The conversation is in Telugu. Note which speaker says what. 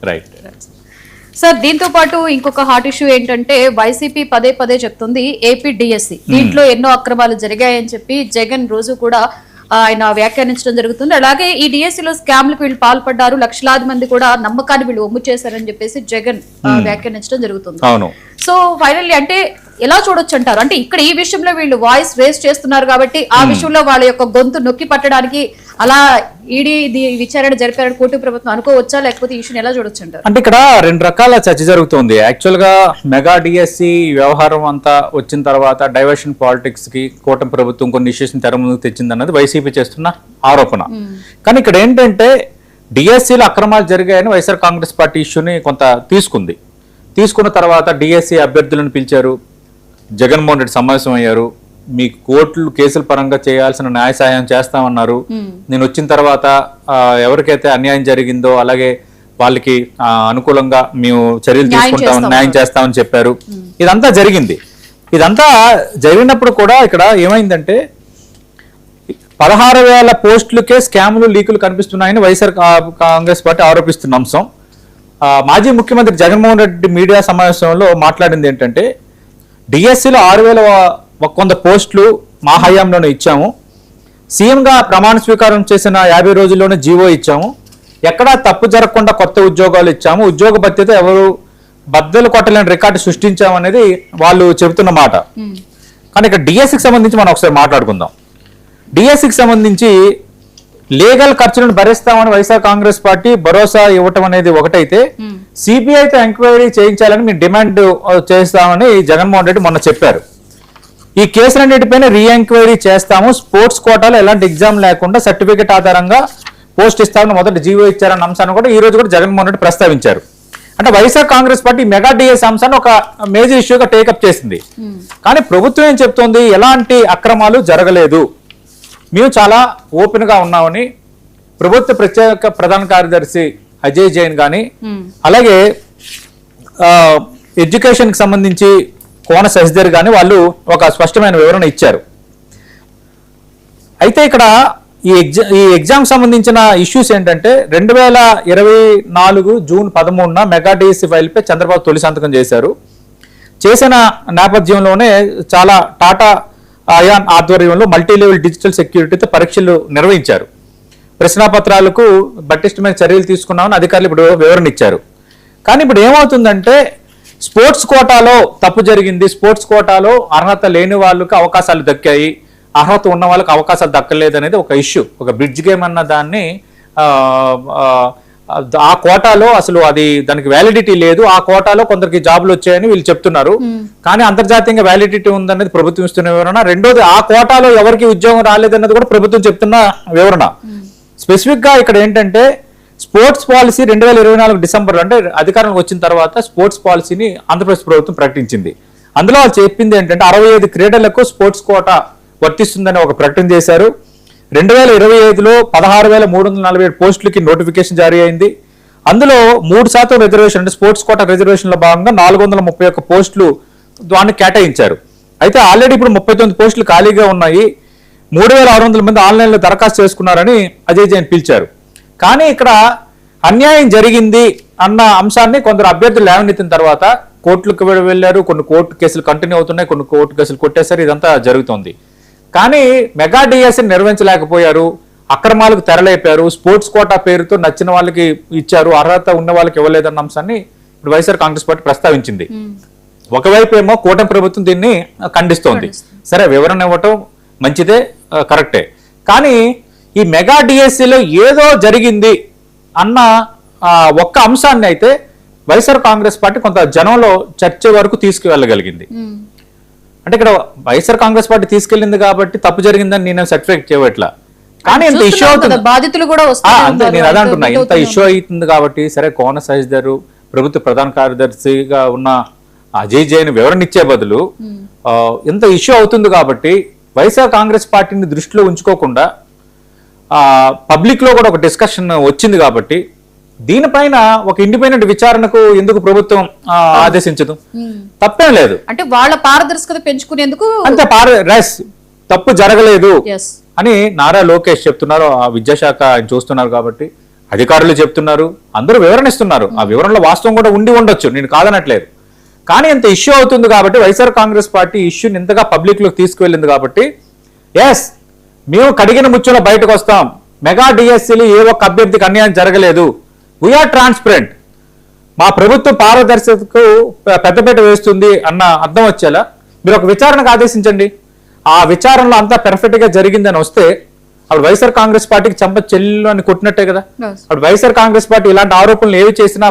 Speaker 1: రైట్
Speaker 2: సార్, దీంతో పాటు ఇంకొక హాట్ ఇష్యూ ఏంటంటే వైసీపీ పదే పదే చెప్తుంది ఏపీ డిఎస్సి దీంట్లో ఎన్నో అక్రమాలు జరిగాయని చెప్పి జగన్ రోజు కూడా ఆయన వ్యాఖ్యానించడం జరుగుతుంది. అలాగే ఈ డిఎస్సిలో స్కామ్లకు వీళ్ళు పాల్పడ్డారు, లక్షలాది మంది కూడా నమ్మకాన్ని వీళ్ళు ఒమ్ము చేశారని చెప్పేసి జగన్ వ్యాఖ్యానించడం జరుగుతుంది. సో ఫైనల్లీ అంటే ఎలా చూడొచ్చు అంటారు? అంటే ఇక్కడ ఈ విషయంలో వీళ్ళు వాయిస్ రేస్ చేస్తున్నారు కాబట్టి ఆ విషయంలో వాళ్ళ యొక్క గొంతు నొక్కి పట్టడానికి అలా ఈడీ విచారణ జరిపారని కూటమి ప్రభుత్వం అనుకోవచ్చా, లేకపోతే ఈ ఇష్యూని ఎలా చూడొచ్చు అంటారు?
Speaker 1: అంటే ఇక్కడ రెండు రకాల చర్చ జరుగుతుంది. యాక్చువల్ గా మెగా డిఎస్సి వ్యవహారం అంతా వచ్చిన తర్వాత డైవర్షన్ పాలిటిక్స్ కి కూటమి ప్రభుత్వం కొన్ని ఇష్యూస్ తెర ముందుకు తెచ్చింది అన్నది వైసీపీ చేస్తున్న ఆరోపణ. కానీ ఇక్కడ ఏంటంటే డిఎస్సిలో అక్రమాలు జరిగాయని వైఎస్ఆర్ కాంగ్రెస్ పార్టీ ఇష్యూని కొంత తీసుకున్న తర్వాత డిఎస్సి అభ్యర్థులను పిలిచారు, జగన్మోహన్ రెడ్డి సమావేశం అయ్యారు, మీకు కోర్టులు కేసుల పరంగా చేయాల్సిన న్యాయ సహాయం చేస్తామన్నారు. నేను వచ్చిన తర్వాత ఎవరికైతే అన్యాయం జరిగిందో అలాగే వాళ్ళకి అనుకూలంగా మేము చర్యలు తీసుకుంటామని న్యాయం చేస్తామని చెప్పారు. ఇదంతా జరిగింది. ఇదంతా జరిగినప్పుడు కూడా ఇక్కడ ఏమైందంటే 16,000 పోస్టులకే స్కాములు లీకులు కనిపిస్తున్నాయని వైఎస్ఆర్ కాంగ్రెస్ పార్టీ ఆరోపిస్తున్న అంశం. మాజీ ముఖ్యమంత్రి జగన్మోహన్ రెడ్డి మీడియా సమావేశంలో మాట్లాడింది ఏంటంటే డిఎస్సిలో 6,100 పోస్టులు మా హయాంలోనే ఇచ్చాము, సీఎంగా ప్రమాణ స్వీకారం చేసిన 50 రోజుల్లోనే జీవో ఇచ్చాము, ఎక్కడా తప్పు జరగకుండా కొత్త ఉద్యోగాలు ఇచ్చాము, ఉద్యోగ భద్రత ఎవరు బద్దలు కొట్టలేని రికార్డు సృష్టించాము అనేది వాళ్ళు చెబుతున్న మాట. కానీ ఇక్కడ డిఎస్సికి సంబంధించి మనం ఒకసారి మాట్లాడుకుందాం. డిఎస్సికి సంబంధించి లీగల్ ఖర్చులను భరిస్తామని వైఎస్ఆర్ కాంగ్రెస్ పార్టీ భరోసా ఇవ్వటం అనేది ఒకటైతే, సిబిఐతో ఎంక్వైరీ చేయించాలని మేము డిమాండ్ చేస్తామని జగన్మోహన్ రెడ్డి మొన్న చెప్పారు. ఈ కేసులన్నిటిపైన రీఎంక్వైరీ చేస్తాము, స్పోర్ట్స్ కోటాలో ఎలాంటి ఎగ్జామ్ లేకుండా సర్టిఫికెట్ ఆధారంగా పోస్ట్ ఇస్తామని మొదటి జీవో ఇచ్చారన్న అంశాన్ని కూడా ఈ రోజు కూడా జగన్మోహన్ రెడ్డి ప్రస్తావించారు. అంటే YSR Congress party mega DS అంశాన్ని ఒక మేజర్ ఇష్యూగా టేకప్ చేసింది. కానీ ప్రభుత్వం ఏం చెప్తోంది, ఎలాంటి అక్రమాలు జరగలేదు, మేము చాలా ఓపెన్ గా ఉన్నామని ప్రభుత్వ ప్రత్యేక ప్రధాన కార్యదర్శి అజయ్ జైన్ గాని అలాగే ఎడ్యుకేషన్ కి సంబంధించి కోన శశిధర్ గాని వాళ్ళు ఒక స్పష్టమైన వివరణ ఇచ్చారు. అయితే ఇక్కడ ఈ ఎగ్జామ్ సంబంధించిన ఇష్యూస్ ఏంటంటే 2024 జూన్ 13న మెగా డిఎస్సి ఫైల్ పై చంద్రబాబు తొలి సంతకం చేసిన నేపథ్యంలోనే చాలా టాటా అయాన్ ఆధ్వర్యంలో మల్టీలెవెల్ డిజిటల్ సెక్యూరిటీతో పరీక్షలు నిర్వహించారు. ప్రశ్నాపత్రాలకు పటిష్టమైన చర్యలు తీసుకున్నామని అధికారులు ఇప్పుడు వివరణ ఇచ్చారు. కానీ ఇప్పుడు ఏమవుతుందంటే స్పోర్ట్స్ కోటాలో తప్పు జరిగింది, స్పోర్ట్స్ కోటాలో అర్హత లేని వాళ్ళకి అవకాశాలు దక్కాయి, అర్హత ఉన్న వాళ్ళకి అవకాశాలు దక్కలేదు అనేది ఒక ఇష్యూ. ఒక బ్రిడ్జ్ గేమ్ అన్న దాన్ని ఆ కోటాలో అసలు దానికి వ్యాలిడిటీ లేదు, ఆ కోటాలో కొందరికి జాబులు వచ్చాయని వీళ్ళు చెప్తున్నారు. కానీ అంతర్జాతీయంగా వ్యాలిడిటీ ఉందన్నది ప్రభుత్వం ఇస్తున్న వివరణ. రెండోది ఆ కోటాలో ఎవరికి ఉద్యోగం రాలేదన్నది కూడా ప్రభుత్వం చెప్తున్న వివరణ. స్పెసిఫిక్ గా ఇక్కడ ఏంటంటే స్పోర్ట్స్ పాలసీ 2024 డిసెంబర్ అంటే అధికారంలోకి వచ్చిన తర్వాత స్పోర్ట్స్ పాలసీని ఆంధ్రప్రదేశ్ ప్రభుత్వం ప్రకటించింది. అందులో వాళ్ళు చెప్పింది ఏంటంటే 65 క్రీడలకు స్పోర్ట్స్ కోటా వర్తిస్తుందని ఒక ప్రకటన చేశారు. 2025లో 16,347 పోస్టులకి నోటిఫికేషన్ జారీ అయింది. అందులో 3% రిజర్వేషన్ అంటే స్పోర్ట్స్ కోటా రిజర్వేషన్ లో భాగంగా 431 పోస్టులు దాన్ని కేటాయించారు. అయితే ఆల్రెడీ ఇప్పుడు 39 పోస్టులు ఖాళీగా ఉన్నాయి. 3,600 మంది ఆన్లైన్లో దరఖాస్తు చేసుకున్నారని అజయ్ జైన్ పిలిచారు. కానీ ఇక్కడ అన్యాయం జరిగింది అన్న అంశాన్ని కొందరు అభ్యర్థులు లేవనెత్తిన తర్వాత కోర్టులకు వెళ్ళారు, కొన్ని కోర్టు కేసులు కంటిన్యూ అవుతున్నాయి, కొన్ని కోర్టు కేసులు కొట్టేశారు, ఇదంతా జరుగుతుంది. కానీ మెగా డిఎస్సిని నిర్వహించలేకపోయారు, అక్రమాలకు తెరలేపారు, స్పోర్ట్స్ కోటా పేరుతో నచ్చిన వాళ్ళకి ఇచ్చారు, అర్హత ఉన్న వాళ్ళకి ఇవ్వలేదన్న అంశాన్ని ఇప్పుడు వైఎస్ఆర్ కాంగ్రెస్ పార్టీ ప్రస్తావించింది. ఒకవైపు ఏమో కూటమి ప్రభుత్వం దీన్ని ఖండిస్తోంది. సరే, వివరణ ఇవ్వటం మంచిదే, కరెక్టే. కానీ ఈ మెగా డిఎస్సిలో ఏదో జరిగింది అన్న ఒక్క అంశాన్ని అయితే వైఎస్ఆర్ కాంగ్రెస్ పార్టీ కొంత జనంలో చర్చ వరకు తీసుకువెళ్ళగలిగింది. అంటే ఇక్కడ వైఎస్ఆర్ కాంగ్రెస్ పార్టీ తీసుకెళ్లింది కాబట్టి తప్పు జరిగిందని నేను సర్టిఫికేట్ చేయట్లా. కానీ ఇంత ఇష్యూ అవుతుంది,
Speaker 2: బాధితులు కూడా
Speaker 1: అంతే నేను అదే అంటున్నా, ఇంత ఇష్యూ అవుతుంది కాబట్టి సరే కోన శశిధర్ ప్రభుత్వ ప్రధాన కార్యదర్శిగా ఉన్న అజయ్ జైన్ వివరణ ఇచ్చే బదులు ఇంత ఇష్యూ అవుతుంది కాబట్టి వైఎస్ఆర్ కాంగ్రెస్ పార్టీని దృష్టిలో ఉంచుకోకుండా పబ్లిక్ లో కూడా ఒక డిస్కషన్ వచ్చింది కాబట్టి దీనిపైన ఒక ఇండిపెండెంట్ విచారణకు ఎందుకు ప్రభుత్వం ఆదేశించదు? తప్పేం లేదు.
Speaker 2: అంటే వాళ్ళ పారదర్శకత పెంచుకునేందుకు
Speaker 1: అంతే, తప్పు జరగలేదు అని నారా లోకేష్ చెప్తున్నారు, ఆ విద్యాశాఖ ఆయన చూస్తున్నారు కాబట్టి అధికారులు చెప్తున్నారు, అందరూ వివరణ ఇస్తున్నారు. ఆ వివరణలో వాస్తవం కూడా ఉండి ఉండొచ్చు, నేను కాదనట్లేదు. కానీ ఇంత ఇష్యూ అవుతుంది కాబట్టి వైఎస్ఆర్ కాంగ్రెస్ పార్టీ ఇష్యూని ఇంతగా పబ్లిక్ లోకి తీసుకువెళ్ళింది కాబట్టి ఎస్ మేము కడిగిన ముచ్చులో బయటకు వస్తాం. మెగా డిఎస్సీలు ఏ ఒక్క అభ్యర్థికి అన్యాయం జరగలేదు, వీఆర్ ట్రాన్స్పరెంట్, మా ప్రభుత్వం పారదర్శకతకు పెద్దపీట వేస్తుంది అన్న అర్థం వచ్చేలా మీరు ఒక విచారణకు ఆదేశించండి. ఆ విచారణలో అంతా పెర్ఫెక్ట్ గా జరిగిందని వస్తే అప్పుడు వైఎస్ఆర్ కాంగ్రెస్ పార్టీకి చెంప చెల్లు అని కొట్టినట్టే కదా. అప్పుడు వైఎస్ఆర్ కాంగ్రెస్ పార్టీ ఇలాంటి ఆరోపణలు ఏవి చేసినా